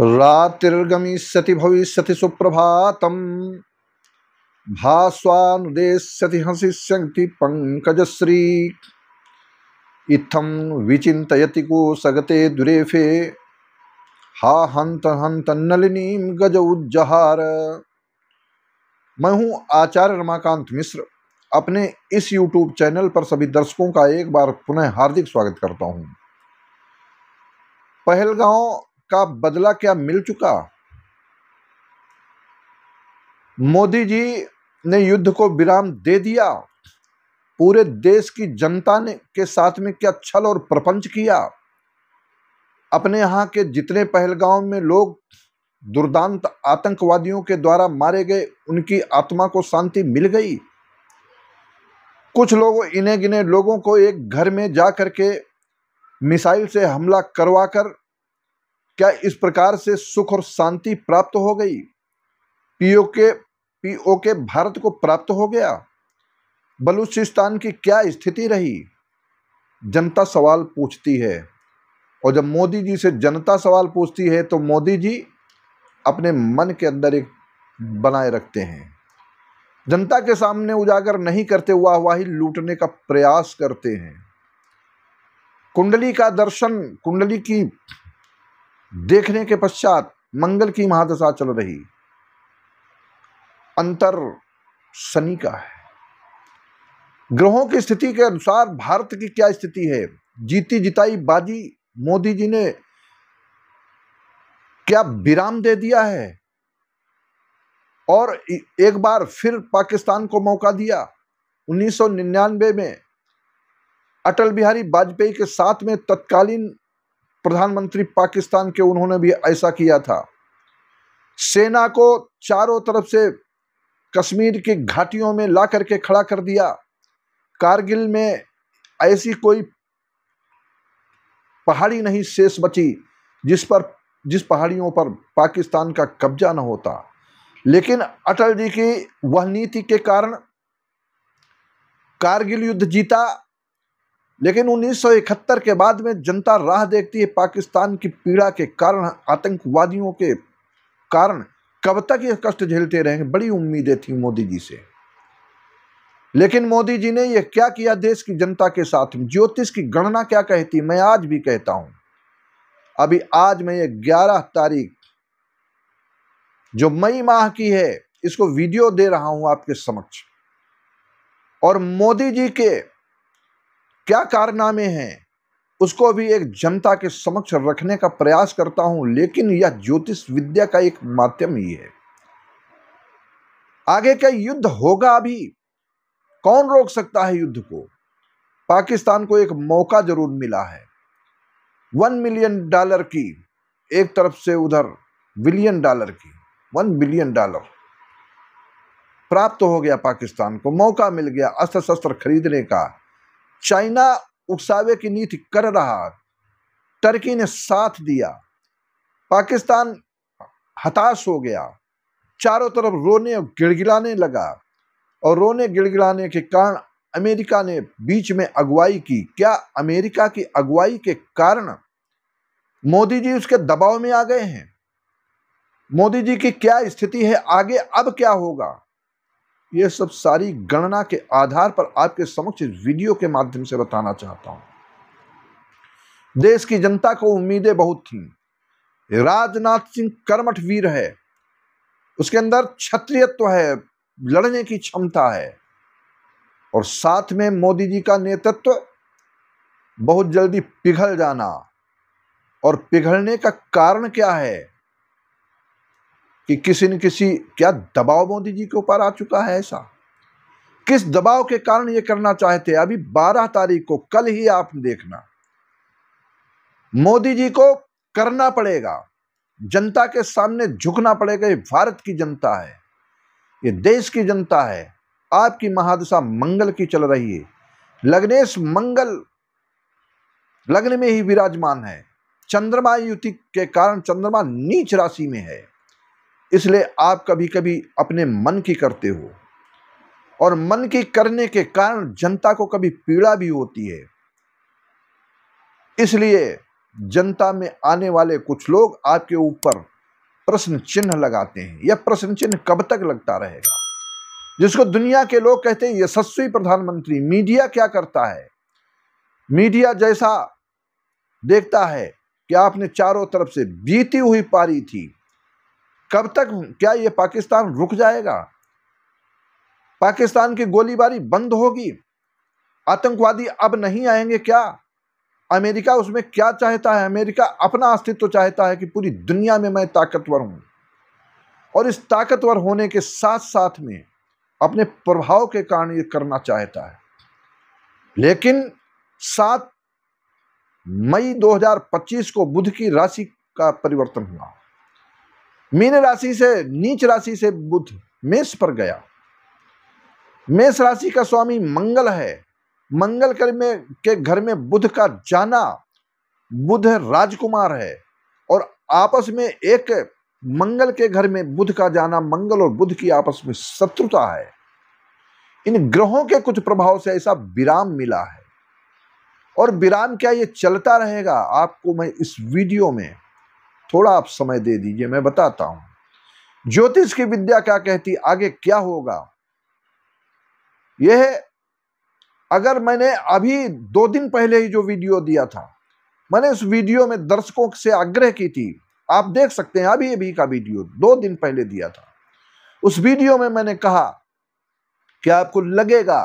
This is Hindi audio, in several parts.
रातिर्गमिष्यति भविष्यति सुप्रभातम् भास्वानुदेष्यति हसिष्यन्ति पंकजश्री इत्थं विचिन्तयति कोसगते दुरेफे हा हंत हंत नलिनीं गज उज्जहार। मैं हूं आचार्य रमाकांत मिश्र। अपने इस YouTube चैनल पर सभी दर्शकों का एक बार पुनः हार्दिक स्वागत करता हूं। पहलगांव का बदला क्या मिल चुका? मोदी जी ने युद्ध को विराम दे दिया। पूरे देश की जनता ने के साथ में क्या छल और प्रपंच किया। अपने यहाँ के जितने पहलगांव में लोग दुर्दांत आतंकवादियों के द्वारा मारे गए, उनकी आत्मा को शांति मिल गई। कुछ लोग इन्हें गिने लोगों को एक घर में जा करके मिसाइल से हमला करवाकर क्या इस प्रकार से सुख और शांति प्राप्त हो गई? पीओके भारत को प्राप्त हो गया। बलूचिस्तान की क्या स्थिति रही? जनता सवाल पूछती है, और जब मोदी जी से जनता सवाल पूछती है तो मोदी जी अपने मन के अंदर एक बनाए रखते हैं। जनता के सामने उजागर नहीं करते, वाहवाही लूटने का प्रयास करते हैं। कुंडली का दर्शन, कुंडली की देखने के पश्चात मंगल की महादशा चल रही। अंतर शनि का है। ग्रहों की स्थिति के अनुसार भारत की क्या स्थिति है? जीती जिताई बाजी मोदी जी ने क्या विराम दे दिया है और एक बार फिर पाकिस्तान को मौका दिया। 1999 में अटल बिहारी वाजपेयी के साथ में तत्कालीन प्रधानमंत्री पाकिस्तान के, उन्होंने भी ऐसा किया था। सेना को चारों तरफ से कश्मीर की घाटियों में ला करके खड़ा कर दिया। कारगिल में ऐसी कोई पहाड़ी नहीं शेष बची जिस पहाड़ियों पर पाकिस्तान का कब्जा न होता। लेकिन अटल जी की वह नीति के कारण कारगिल युद्ध जीता। लेकिन 1971 के बाद में जनता राह देखती है। पाकिस्तान की पीड़ा के कारण, आतंकवादियों के कारण कब तक ये कष्ट झेलते रहेंगे। बड़ी उम्मीदें थी मोदी जी से, लेकिन मोदी जी ने यह क्या किया देश की जनता के साथ में? ज्योतिष की गणना क्या कहती? मैं आज भी कहता हूं, अभी आज मैं ये 11 तारीख जो मई माह की है, इसको वीडियो दे रहा हूं आपके समक्ष। और मोदी जी के क्या कारनामे हैं उसको भी एक जनता के समक्ष रखने का प्रयास करता हूं। लेकिन यह ज्योतिष विद्या का एक माध्यम ही है। आगे क्या युद्ध होगा? अभी कौन रोक सकता है युद्ध को? पाकिस्तान को एक मौका जरूर मिला है। $1 मिलियन की एक तरफ से, उधर $1 बिलियन की, $1 बिलियन प्राप्त हो गया। पाकिस्तान को मौका मिल गया अस्त्र शस्त्र खरीदने का। चाइना उकसावे की नीति कर रहा, टर्की ने साथ दिया। पाकिस्तान हताश हो गया, चारों तरफ रोने और गिड़गिड़ाने लगा। और रोने गिड़गिड़ाने के कारण अमेरिका ने बीच में अगुवाई की। क्या अमेरिका की अगुवाई के कारण मोदी जी उसके दबाव में आ गए हैं? मोदी जी की क्या स्थिति है आगे? अब क्या होगा? यह सब सारी गणना के आधार पर आपके समक्ष वीडियो के माध्यम से बताना चाहता हूं। देश की जनता को उम्मीदें बहुत थीं। राजनाथ सिंह कर्मठ वीर है, उसके अंदर क्षत्रियत्व है, लड़ने की क्षमता है। और साथ में मोदी जी का नेतृत्व बहुत जल्दी पिघल जाना। और पिघलने का कारण क्या है कि किसी न किसी क्या दबाव मोदी जी के ऊपर आ चुका है। ऐसा किस दबाव के कारण ये करना चाहते हैं? अभी 12 तारीख को, कल ही आप देखना, मोदी जी को करना पड़ेगा। जनता के सामने झुकना पड़ेगा। ये भारत की जनता है, ये देश की जनता है। आपकी महादशा मंगल की चल रही है। लग्नेश मंगल लग्न में ही विराजमान है। चंद्रमा युति के कारण चंद्रमा नीच राशि में है। इसलिए आप कभी कभी अपने मन की करते हो, और मन की करने के कारण जनता को कभी पीड़ा भी होती है। इसलिए जनता में आने वाले कुछ लोग आपके ऊपर प्रश्न चिन्ह लगाते हैं। यह प्रश्न चिन्ह कब तक लगता रहेगा? जिसको दुनिया के लोग कहते हैं यशस्वी प्रधानमंत्री, मीडिया क्या करता है? मीडिया जैसा देखता है कि आपने चारों तरफ से बीती हुई पारी थी, कब तक? क्या यह पाकिस्तान रुक जाएगा? पाकिस्तान की गोलीबारी बंद होगी? आतंकवादी अब नहीं आएंगे क्या? अमेरिका उसमें क्या चाहता है? अमेरिका अपना अस्तित्व चाहता है कि पूरी दुनिया में मैं ताकतवर हूं, और इस ताकतवर होने के साथ साथ में अपने प्रभाव के कारण ये करना चाहता है। लेकिन 7 मई 2025 को बुध की राशि का परिवर्तन हुआ। मीन राशि से, नीच राशि से बुध मेष पर गया। मेष राशि का स्वामी मंगल है। मंगल के घर में बुध का जाना, बुध राजकुमार है, और आपस में एक मंगल के घर में बुध का जाना, मंगल और बुध की आपस में शत्रुता है। इन ग्रहों के कुछ प्रभाव से ऐसा विराम मिला है, और विराम क्या ये चलता रहेगा? आपको मैं इस वीडियो में थोड़ा आप समय दे दीजिए, मैं बताता हूं ज्योतिष की विद्या क्या कहती, आगे क्या होगा। यह अगर मैंने अभी 2 दिन पहले ही जो वीडियो दिया था, मैंने उस वीडियो में दर्शकों से आग्रह की थी, आप देख सकते हैं अभी का वीडियो 2 दिन पहले दिया था। उस वीडियो में मैंने कहा कि आपको लगेगा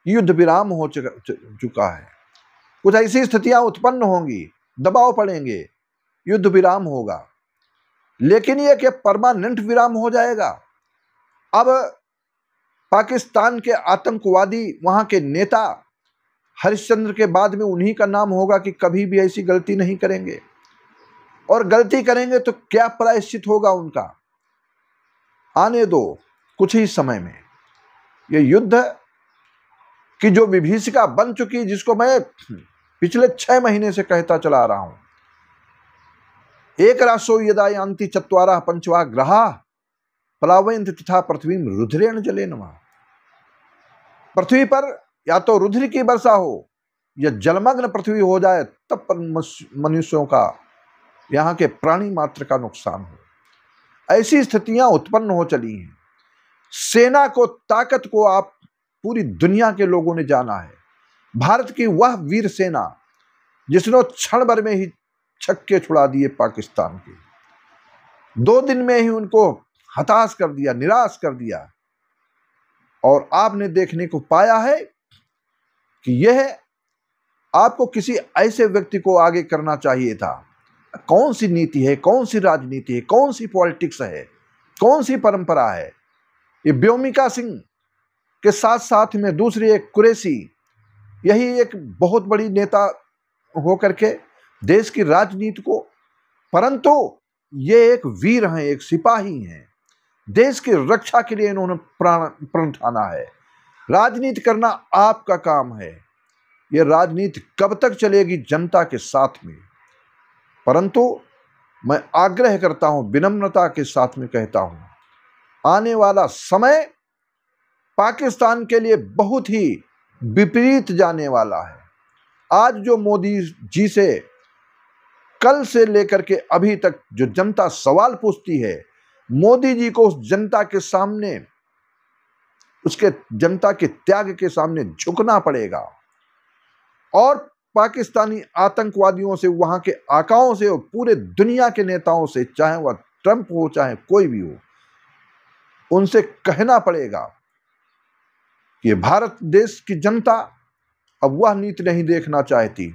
युद्ध विराम हो चुका है, कुछ ऐसी स्थितियां उत्पन्न होंगी, दबाव पड़ेंगे, युद्ध विराम होगा, लेकिन यह कि परमानेंट विराम हो जाएगा। अब पाकिस्तान के आतंकवादी, वहां के नेता हरिश्चंद्र के बाद में उन्हीं का नाम होगा कि कभी भी ऐसी गलती नहीं करेंगे, और गलती करेंगे तो क्या प्रायश्चित होगा उनका। आने दो कुछ ही समय में ये युद्ध की जो विभीषिका बन चुकी, जिसको मैं पिछले 6 महीने से कहता चला रहा हूं, एक राशो यदा यान्ति चत्वारः पंचवा ग्रहाः प्लावयन्ति तथा पृथ्वी रुधिरेण जलेन वा। पृथ्वी पर या तो रुधिर की वर्षा हो या जलमग्न पृथ्वी हो जाए, तब पर मनुष्यों का, यहाँ के प्राणी मात्र का नुकसान हो। ऐसी स्थितियां उत्पन्न हो चली हैं। सेना को, ताकत को आप पूरी दुनिया के लोगों ने जाना है। भारत की वह वीर सेना जिसने क्षण भर में ही छक्के छुड़ा दिए पाकिस्तान के, 2 दिन में ही उनको हताश कर दिया, निराश कर दिया। और आपने देखने को पाया है कि यह आपको किसी ऐसे व्यक्ति को आगे करना चाहिए था। कौन सी नीति है, कौन सी राजनीति है, कौन सी पॉलिटिक्स है, कौन सी परंपरा है? ये व्योमिका सिंह के साथ साथ में दूसरी एक कुरैशी, यही एक बहुत बड़ी नेता होकर के देश की राजनीति को, परंतु ये एक वीर हैं, एक सिपाही हैं। देश की रक्षा के लिए इन्होंने प्रण ठाना है। राजनीति करना आपका काम है। यह राजनीति कब तक चलेगी? जनता के साथ में। परंतु मैं आग्रह करता हूं, विनम्रता के साथ में कहता हूं, आने वाला समय पाकिस्तान के लिए बहुत ही विपरीत जाने वाला है। आज जो मोदी जी से, कल से लेकर के अभी तक जो जनता सवाल पूछती है, मोदी जी को उस जनता के सामने, उसके जनता के त्याग के सामने झुकना पड़ेगा, और पाकिस्तानी आतंकवादियों से, वहां के आकाओं से और पूरे दुनिया के नेताओं से, चाहे वह ट्रंप हो चाहे कोई भी हो, उनसे कहना पड़ेगा कि भारत देश की जनता अब वह नीति नहीं देखना चाहती।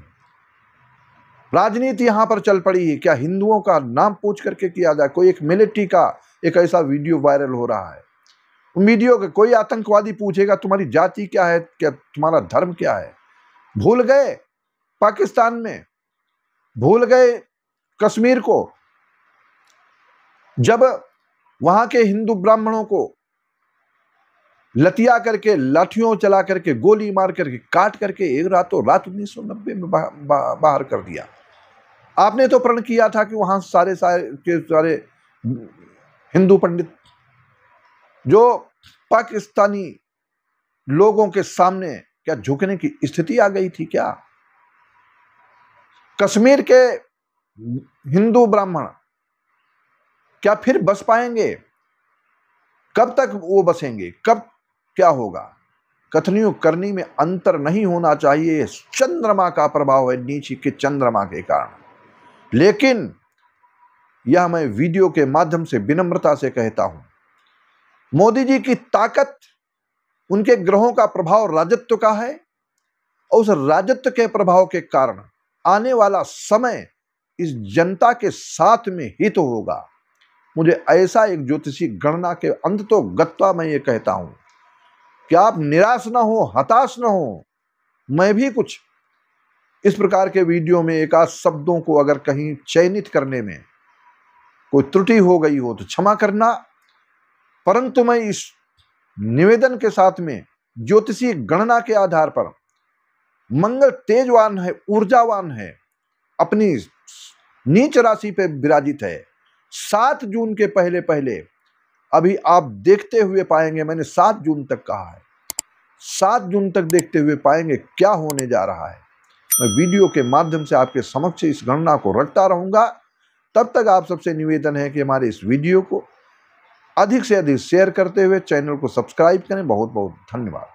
राजनीति यहां पर चल पड़ी है। क्या हिंदुओं का नाम पूछ करके किया जाए? कोई एक मिलिट्री का एक ऐसा वीडियो वायरल हो रहा है, वीडियो के कोई आतंकवादी पूछेगा तुम्हारी जाति क्या है, क्या तुम्हारा धर्म क्या है? भूल गए पाकिस्तान में, भूल गए कश्मीर को, जब वहां के हिंदू ब्राह्मणों को लतिया करके, लाठियों चला करके, गोली मार करके, काट करके एक रातों रात 1990 में बाहर कर दिया। आपने तो प्रण किया था कि वहां सारे हिंदू पंडित जो पाकिस्तानी लोगों के सामने क्या झुकने की स्थिति आ गई थी क्या? कश्मीर के हिंदू ब्राह्मण क्या फिर बस पाएंगे? कब तक वो बसेंगे? कब क्या होगा? कथनियों करनी में अंतर नहीं होना चाहिए। चंद्रमा का प्रभाव है, नीचे के चंद्रमा के कारण। लेकिन यह मैं वीडियो के माध्यम से विनम्रता से कहता हूं, मोदी जी की ताकत उनके ग्रहों का प्रभाव राजत्व का है, और उस राजत्व के प्रभाव के कारण आने वाला समय इस जनता के साथ में हित होगा। मुझे ऐसा एक ज्योतिषी गणना के अंत तो गत्वा मैं ये कहता हूं कि आप निराश ना हो, हताश ना हो। मैं भी कुछ इस प्रकार के वीडियो में एक आध शब्दों को अगर कहीं चयनित करने में कोई त्रुटि हो गई हो तो क्षमा करना, परंतु मैं इस निवेदन के साथ में ज्योतिषी गणना के आधार पर मंगल तेजवान है, ऊर्जावान है, अपनी नीच राशि पे विराजित है। 7 जून के पहले पहले अभी आप देखते हुए पाएंगे, मैंने 7 जून तक कहा है, 7 जून तक देखते हुए पाएंगे क्या होने जा रहा है। मैं वीडियो के माध्यम से आपके समक्ष इस गणना को रखता रहूंगा। तब तक आप सबसे निवेदन है कि हमारे इस वीडियो को अधिक से अधिक शेयर करते हुए चैनल को सब्सक्राइब करें। बहुत बहुत धन्यवाद।